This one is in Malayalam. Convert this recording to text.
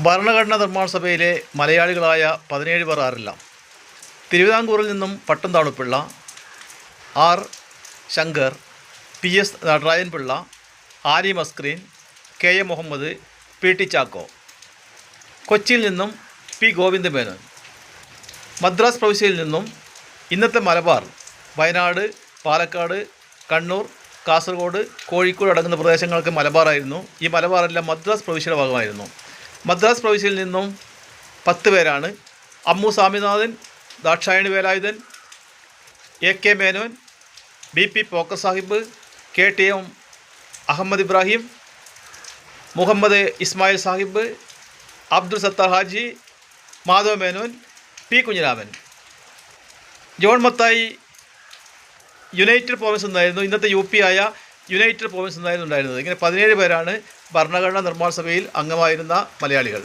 ഭരണഘടനാ നിർമ്മാണ സഭയിലെ മലയാളികളായ 17 പേർ ആരെല്ലാം? തിരുവിതാംകൂറിൽ നിന്നും Pattom Thanu Pillai, R Sankar, P S Nataraja Pillai, Annie Mascarene, K A Muhammad, P T Chacko. കൊച്ചിയിൽ നിന്നും പി ഗോവിന്ദമേനോൻ. മദ്രാസ് പ്രവിശ്യയിൽ നിന്നും ഇന്നത്തെ മലബാർ, വയനാട്, പാലക്കാട്, കണ്ണൂർ, കാസർഗോഡ്, കോഴിക്കോട് അടങ്ങുന്ന പ്രദേശങ്ങൾക്ക് മലബാറായിരുന്നു. ഈ മലബാറെല്ലാം മദ്രാസ് പ്രവിശ്യയുടെ ഭാഗമായിരുന്നു. മദ്രാസ് പ്രവിശ്യയിൽ നിന്നും 10 പേരാണ്. Ammu Swaminathan, Dakshayani Velayudhan, A K Menon, B P Pocker Sahib, K T M Ahammed Ibrahim, Muhammad Ismail Sahib, Abdul Sattar Haji, Madhava Menon, P Kunhiraman. John Mathai united provinces എന്നായിരുന്നു, ഇന്നത്തെ യു പി ആയ യുണൈറ്റഡ് പ്രോവിൻസ് എന്നായിരുന്നു ഉണ്ടായിരുന്നത്. ഇങ്ങനെ 17 പേരാണ് ഭരണഘടനാ നിർമ്മാണ സഭയിൽ അംഗമായിരുന്ന മലയാളികൾ.